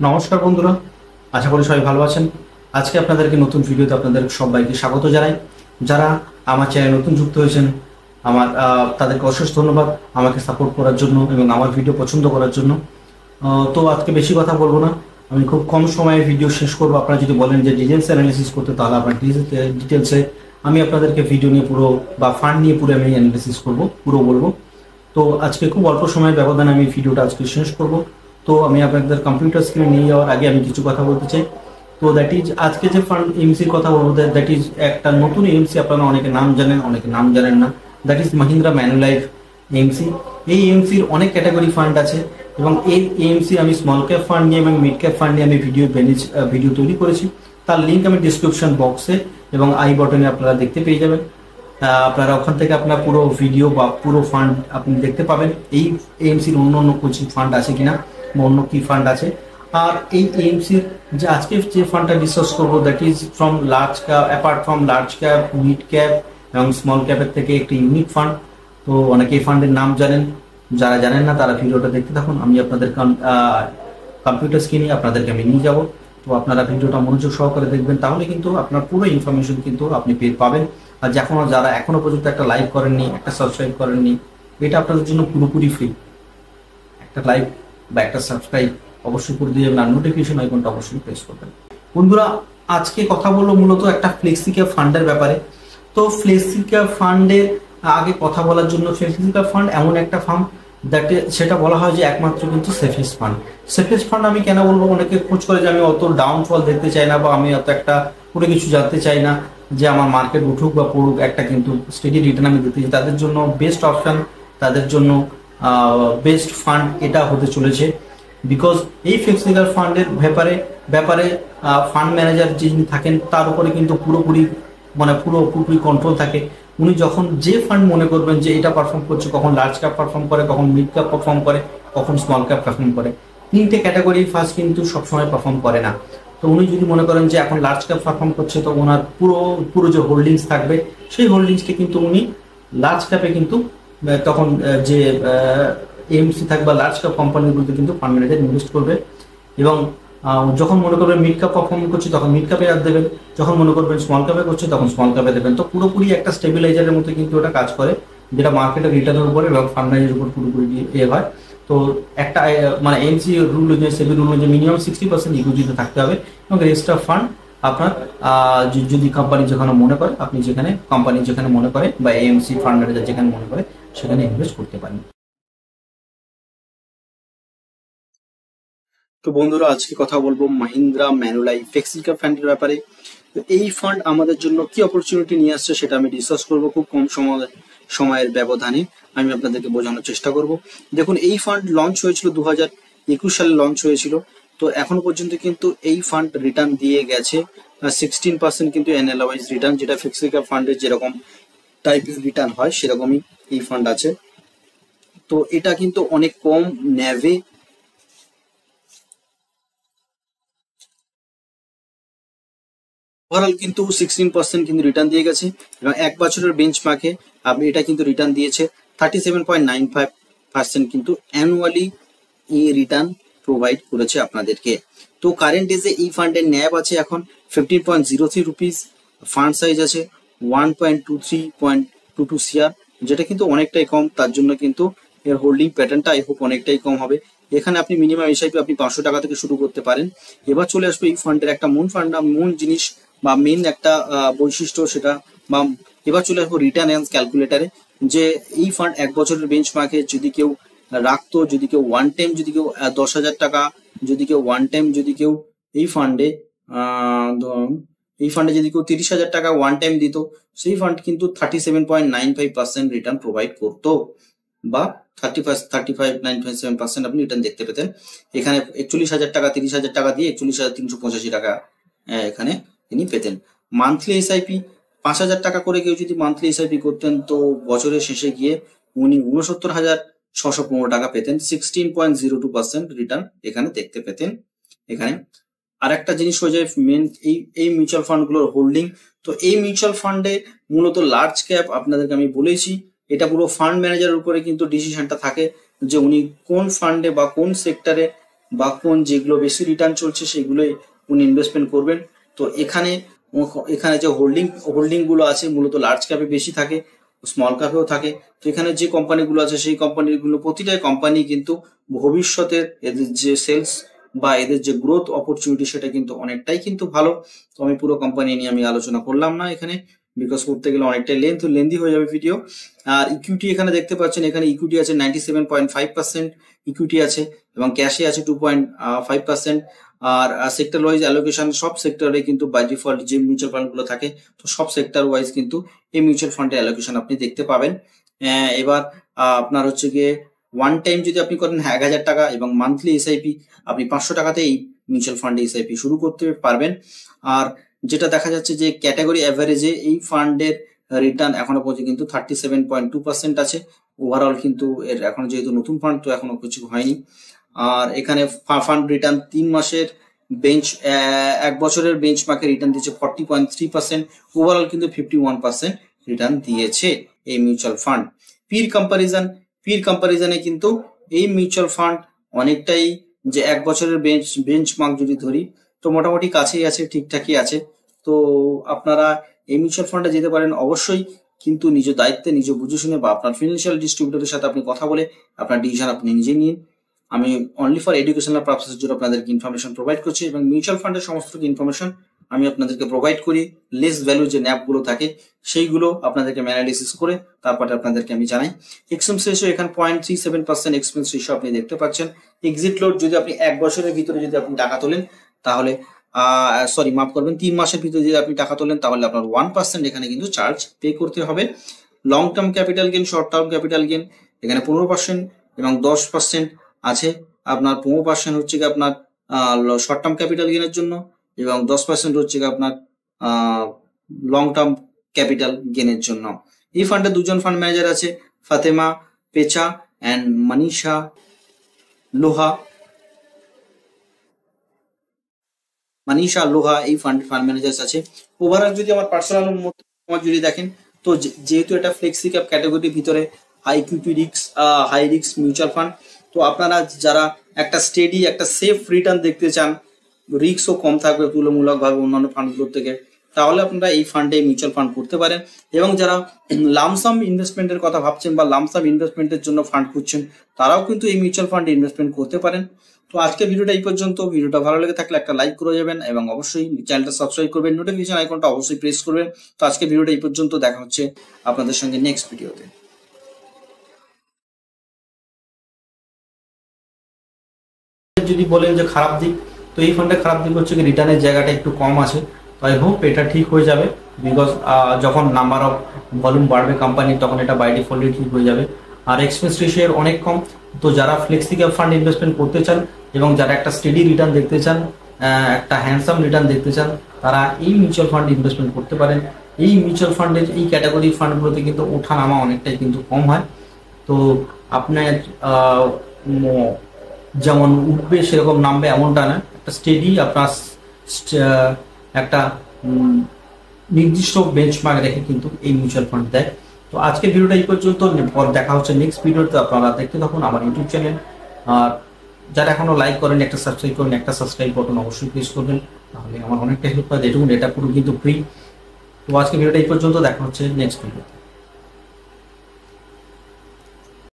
নমস্কার বন্ধুরা, আশা করি সবাই ভালো আছেন। আজকে আপনাদেরকে নতুন ভিডিওতে আপনাদের সবাইকে স্বাগত জানাই। যারা আমার চ্যানেলে নতুন যুক্ত হয়েছেন, তাদেরকে অশেষ ধন্যবাদ আমাকে সাপোর্ট করার জন্য এবং আমার ভিডিও পছন্দ করার জন্য। তো আজকে বেশি কথা বলবো না, আমি খুব কম সময়ে ভিডিও শেষ করবো। আপনারা যদি বলেন যে ডিটেলস অ্যানালিসিস করতে, তাহলে আপনার ডিটেলসে আমি আপনাদেরকে ভিডিও নিয়ে পুরো বা ফান্ড নিয়ে পুরো আমি অ্যানালিসিস করবো, পুরো বলবো। তো আজকে খুব অল্প সময়ের ব্যবধানে আমি ভিডিওটা আজকে শেষ করব। তো আমি আপনাদের কম্পিউটার স্ক্রিনে নিয়ে যাওয়ার আগে আমি কিছু কথা বলতে চাই। তো দ্যাট ইজ আজকে যে ফান্ড এমসির কথা বলবো, দ্যাট ইজ একটা নতুন এমসি। আপনারা অনেকে নাম জানেন, অনেকে নাম জানেন না। That is Mahindra Manulife MC. এই এমসির অনেক ক্যাটাগরি ফান্ড আছে এবং এই এমসি আমি স্মল ক্যাপ ফান্ড নিয়ে এবং মিড ক্যাপ ফান্ড নিয়ে আমি ভিডিও তৈরি করেছি। তার লিঙ্ক আমি ডিসক্রিপশন বক্সে এবং আই বটনে আপনারা দেখতে পেয়ে যাবেন। আপনারা ওখান থেকে আপনার পুরো ভিডিও বা পুরো ফান্ড আপনি দেখতে পাবেন। এই এএমসির অন্য অন্য কোচিং ফান্ড আছে কিনা বা অন্য কি ফান্ড আছে। আর এই এএমসির যে আজকে যে ফান্ডটা ডিসকাস করবো, that is from large cap, apart from large cap, mid cap এবং স্মল ক্যাপের থেকে একটি ইউনিক ফান্ড। তো অনেকে এই ফান্ডের নাম জানেন, যারা জানেন না তারা ভিডিওটা দেখতে থাকুন। আমি আপনাদের কম্পিউটার স্ক্রিনে আপনাদেরকে আমি নিয়ে যাবো। তো আপনারা ভিডিওটা মনোযোগ সহকারে দেখবেন, তাহলে কিন্তু আপনার পুরো ইনফরমেশন কিন্তু আপনি পাবেন। আর যারা এখনো পর্যন্ত একটা লাইক করেননি, একটা সাবস্ক্রাইব করেননি, এটা আপনাদের জন্য পুরোপুরি ফ্রি। একটা লাইক বা একটা সাবস্ক্রাইব অবশ্যই করে দিয়ে যাবেন, আর নোটিফিকেশন আইকনটা অবশ্যই প্রেস করবেন। বন্ধুরা, আজকে কথা বলবো মূলত একটা ফ্লেক্সিক্যাপ ফান্ডের ব্যাপারে। তো ফ্লেক্সিক্যাপ ফান্ডের আগে কথা বলার জন্য, ফ্লেক্সিক্যাপ ফান্ড এমন একটা ফান্ড সেটা বলা হয় যে একমাত্র কিন্তু সেফেস্ট ফান্ড। সেফেস্ট ফান্ড আমি কেন বলবো, অনেকে খোঁজ করে যে আমি অত ডাউনফল দেখতে চাই না বা আমি অত একটা পুরো কিছু জানতে চাই না যে আমার মার্কেট উঠুক বা পড়ুক, একটা কিন্তু স্টেডি রিটার্ন আমি দিতে চাই। তাদের জন্য বেস্ট অপশন, তাদের জন্য বেস্ট ফান্ড এটা হতে চলেছে। বিকজ এই ফ্লেক্সিক্যাপ ফান্ডের ব্যাপারে ফান্ড ম্যানেজার যিনি থাকেন তার উপরে কিন্তু পুরোপুরি কন্ট্রোল থাকে। উনি যখন যে ফান্ড মনে করবেন যে এটা পারফর্ম করছে, কখন লার্জ ক্যাপ পারফর্ম করে, কখন মিড ক্যাপ পারফর্ম করে, কখন স্মল ক্যাপ পারফর্ম করে, তিনটে ক্যাটাগরি ফার্স্ট কিন্তু সবসময় পারফর্ম করে না। তো উনি যদি মনে করেন যে এখন লার্জ ক্যাপ পারফর্ম করছে, তো ওনার পুরো যে হোল্ডিংস থাকবে সেই হোল্ডিংসকে কিন্তু উনি লার্জ ক্যাপে কিন্তু তখন যে এমসি থাকবে বা লার্জ ক্যাপ কোম্পানিগুলোতে কিন্তু ফান্ড ম্যানেজার ইনভেস্ট করবে। এবং যখন মনে করবেন মিড ক্যাপ পারফর্ম করছে তখন মিড ক্যাপে আর দেবেন, যখন মনে করবেন স্মল ক্যাপে করছে তখন স্মল ক্যাপে দেবেন। তো পুরোপুরি একটা স্টেবিলাইজারের মতো কিন্তু ওটা কাজ করে, যেটা মার্কেটের রিটার্নের উপরে এবং ফান্ড ম্যানেজারের উপর পুরোপুরি হয়। তো একটা মানে এমসি রুল অনুযায়ী, সেবি রুল অনুযায়ী মিনিমাম 60% ইকুইটিতে থাকতে হবে এবং রেস্ট অফ ফান্ড আপনার যদি কোম্পানি যেখানে মনে করে, আপনি কোম্পানি যেখানে মনে করে বা এএমসি ফান্ড ম্যানেজার যেখানে মনে করে সেখানে ইনভেস্ট করতে পারেন। তো বন্ধুরা, আজকে কথা বলবো মাহিন্দ্রা ম্যানুলাইফ ফ্লেক্সিক্যাপ ফান্ডের ব্যাপারে। তো এই ফান্ড আমাদের জন্য কি অপরচুনিটি নিয়ে আসছে সেটা আমি ডিসকাস করবো খুব কম সময়ের ব্যবধানে। আমি আপনাদেরকে বোঝানোর চেষ্টা করব। দেখুন, এই ফান্ড লঞ্চ হয়েছিল 2021 সালে লঞ্চ হয়েছিল। তো এখনো পর্যন্ত কিন্তু এই ফান্ড রিটার্ন দিয়ে গেছে 16% কিন্তু অ্যানুয়ালাইজ রিটার্ন, যেটা ফ্লেক্সিক্যাপ ফান্ডের যেরকম টাইপের রিটার্ন হয় সেরকমই এই ফান্ড আছে। তো এটা কিন্তু অনেক কম ন্যাভে ওভারঅল কিন্তু 16% কিন্তু রিটার্ন দিয়ে গেছে এবং এক বছরের বেঞ্চ মার্কে আপনি এটা কিন্তু রিটার্ন দিয়েছে 37.95% কিন্তু অ্যানুয়ালি এই রিটার্ন প্রোভাইড করেছে আপনাদেরকে। তো কারেন্ট এজে এই ফান্ডের ন্যাব আছে এখন 15.03 রুপিস, ফান্ড সাইজ আছে 1.23.22 সিআর, যেটা কিন্তু অনেকটাই কম। তার জন্য কিন্তু এর হোল্ডিং প্যাটার্নটা আই হোপ অনেকটাই কম হবে। এখানে আপনি মিনিমাম এসআইপি আপনি 500 টাকা থেকে শুরু করতে পারেন। এবার চলে আসবে এই ফান্ডের একটা মূল জিনিস বা মেন একটা বৈশিষ্ট্য, সেটা বা এবার চলে আসবো রিটার্ন অ্যান্ড ক্যালকুলেটারে। যে এই ফান্ড এক বছরের বেঞ্চ মার্কে যদি কেউ রাখতো, যদি কেউ ওয়ান টাইম, যদি কেউ 10,000 টাকা, যদি কেউ ওয়ান টাইম, যদি কেউ এই ফান্ডে যদি কেউ 30,000 টাকা ওয়ান টাইম দিত, সেই ফান্ড কিন্তু 37.95% রিটার্ন প্রোভাইড করতো বা 35.97% আপনি রিটার্ন দেখতে পেতেন। এখানে 41,000 টাকা, 30,000 টাকা দিয়ে 41,385 টাকা এখানে তিনি পেতেন। মান্থলি এসআইপি 5,000 টাকা করে কেউ যদি মান্থলি এসআইপি করতেন, তো বছরের শেষে গিয়ে উনি 69,615 টাকা পেতেন, 16.02% রিটার্ন এখানে দেখতে পেতেন। এখানে আর একটা জিনিস হয়ে যায় মেন এই মিউচুয়াল ফান্ড গুলোর হোল্ডিং। তো এই মিউচুয়াল ফান্ডে মূলত লার্জ ক্যাপ, আপনাদেরকে আমি বলেছি এটা পুরো ফান্ড ম্যানেজারের উপরে কিন্তু ডিসিশনটা থাকে যে উনি কোন ফান্ডে বা কোন সেক্টরে বা কোন যেগুলো বেশি রিটার্ন চলছে সেগুলোই উনি ইনভেস্টমেন্ট করবেন। তো এখানে যে হোল্ডিং গুলো আছে মূলত লার্জ ক্যাপে বেশি থাকে, স্মল ক্যাপেও থাকে। তো এখানে যে কোম্পানিগুলো আছে সেই কোম্পানিগুলো প্রতিটাই কোম্পানি কিন্তু ভবিষ্যতের এদের যে সেলস বা এদের যে গ্রোথ অপরচুনিটি সেটা কিন্তু অনেকটাই কিন্তু ভালো। তো আমি পুরো কোম্পানি নিয়ে আমি আলোচনা করলাম না এখানে, বিকজ করতে গেলে অনেকটাই লেন্দি হয়ে যাবে ভিডিও। আর ইকুইটি এখানে দেখতে পাচ্ছেন, এখানে ইকুইটি আছে 97.5% ইকুইটি আছে, এবং ক্যাশে আছে 2.5%। আর সেক্টর ওয়াইজ অ্যালোকেশন সব সেক্টরে কিন্তু বাই ডিফল্ট যে মিউচুয়াল ফান্ড গুলো থাকে, তো সব সেক্টর ওয়াইজ কিন্তু এই মিউচুয়াল ফান্ডের অ্যালোকেশন আপনি দেখতে পাবেন। এবার আপনার হচ্ছে গিয়ে ওয়ান টাইম যদি আপনি করেন 1000 টাকা, এবং মান্থলি এসআইপি আপনি 500 টাকাতে এই মিউচুয়াল ফান্ডে এসআইপি শুরু করতে পারবেন। আর যেটা দেখা যাচ্ছে যে ক্যাটাগরি অ্যাভারেজে এই ফান্ডের রিটার্ন এখনো পর্যন্ত কিন্তু 37.2% আছে ওভারঅল, কিন্তু এর এখনো যেহেতু নতুন ফান্ড তো এখনো কিছু হয়নি। আর এখানে ফান্ড রিটার্ন 3 মাসের এক বছরের বেঞ্চমার্কে রিটার্ন দিয়েছে 40.3%, ওভারঅল কিন্তু 51% রিটার্ন দিয়েছে এই মিউচুয়াল ফান্ড। পির কম্পারিজনে কিন্তু এই মিউচুয়াল ফান্ড অনেকটাই, যে এক বছরের বেঞ্চমার্ক যদি ধরি তো মোটামুটি কাছেই আছে, ঠিকঠাকই আছে। তো আপনারা এই মিউচুয়াল ফান্ডে যেতে পারেন অবশ্যই, কিন্তু নিজ দায়িত্বে নিজ বুঝে শুনে বা আপনার ফিনান্সিয়াল ডিস্ট্রিবিউটরের সাথে আপনি কথা বলে আপনার ডিসিশন আপনি নিজে নিন। আমি অনলি ফর এডুকেশনাল পারপাসের জন্য আপনাদেরকে ইনফরমেশন প্রোভাইড করছি, এবং মিউচুয়াল ফান্ডের সমস্ত ইনফরমেশন আমি আপনাদেরকে প্রোভাইড করি। লেস ভ্যালু যে ন্যাপগুলো থাকে সেইগুলো আপনাদেরকে অ্যানালিসিস করে তারপরে আপনাদেরকে আমি জানাই। এক্সপেন্স রেশিও এখানে 0.37% এক্সপেন্স রেশিও আপনি দেখতে পাচ্ছেন। এক্সিট লোড যদি আপনি এক বছরের ভিতরে যদি আপনি টাকা তোলেন তাহলে মাফ করবেন, 3 মাসের ভিতরে যদি আপনি টাকা তোলেন তাহলে আপনার 1% এখানে কিন্তু চার্জ পে করতে হবে। Long term capital gain, short term capital gain এখানে 15% এবং 10% আছে। আপনার 15% হচ্ছে কি আপনার শর্ট টার্ম ক্যাপিটাল গেনের জন্য, এবং 10% হচ্ছে কি আপনার লং টার্ম ক্যাপিটাল গেনের জন্য। এই ফান্ডে দুজন ফান্ড ম্যানেজার আছে, ফাতেমা পেচা অ্যান্ড মানিষা লোহা এই ফান্ড ম্যানেজার্স আছে। ওভারঅল যদি আমার পার্সোনাল যদি দেখেন, তো যেহেতু এটা ফ্লেক্সি ক্যাপ ক্যাটাগরির ভিতরে high equity high risk mutual fund, তো আপনারা যারা একটা স্টেডি একটা সেফ রিটার্ন দেখতে চান, রিস্কও কম থাকবে তুলনামূলকভাবে অন্যান্য ফান্ডগুলোর থেকে, তাহলে আপনারা এই ফান্ডে মিউচুয়াল ফান্ড করতে পারেন। এবং যারা লামসাম ইনভেস্টমেন্টের কথা ভাবছেন বা লামসাম ইনভেস্টমেন্টের জন্য ফান্ড খুঁজছেন, তারাও কিন্তু এই মিউচুয়াল ফান্ডে ইনভেস্টমেন্ট করতে পারেন। তো আজকে ভিডিওটা এই পর্যন্ত। ভিডিওটা ভালো লেগে থাকলে একটা লাইক করে যাবেন, এবং অবশ্যই চ্যানেলটা সাবস্ক্রাইব করবেন, নোটিফিকেশন আইকনটা অবশ্যই প্রেস করবেন। তো আজকে ভিডিওটা এই পর্যন্ত, দেখা হচ্ছে আপনাদের সঙ্গে নেক্সট ভিডিওতে। যদি বলেন যে খারাপ দিক, তো এই ফান্ডে খারাপ দিক হচ্ছে কি রিটার্নের জায়গাটা একটু কম আছে। তো আই হোপ এটা ঠিক হয়ে যাবে, বিকজ যখন নাম্বার অফ ভলিউম বাড়বে কোম্পানি তখন এটা বাই ডিফল্টলি ঠিক হয়ে যাবে। আর এক্সপেন্স রেশিও অনেক কম। তো যারা ফ্লেক্সি ক্যাপ ফান্ড ইনভেস্টমেন্ট করতে চান এবং যারা একটা স্টেডি রিটার্ন দেখতে চান, একটা হ্যান্ডসাম রিটার্ন দেখতে চান, তারা এই মিউচুয়াল ফান্ড ইনভেস্টমেন্ট করতে পারেন। এই মিউচুয়াল ফান্ডের এই ক্যাটাগরি ফান্ডগুলোতে কিন্তু ওঠা নামা অনেকটাই কিন্তু কম হয়। তো আপনার যেমন উঠবে সেরকম নামবে এমনটা না, একটা স্টেডি আপনার একটা নির্দিষ্ট বেঞ্চমার্ক রেখে কিন্তু এই মিউচুয়াল ফান্ড দেয়। তো আজকের ভিডিওটা এই পর্যন্ত, দেখা হচ্ছে নেক্সট ভিডিওতে। আপনারা দেখতে থাকুন আমার ইউটিউব চ্যানেল। আর যারা এখনো লাইক করেন একটা সাবস্ক্রাইব করেন, একটা সাবস্ক্রাইব বাটন অবশ্যই প্রেস করবেন, তাহলে আমার অনেকটা হেল্প হয়। দেখুন এটা পুরো কিন্তু ফ্রি। তো আজকে ভিডিওটা এই পর্যন্ত, দেখা হচ্ছে নেক্সট ভিডিও।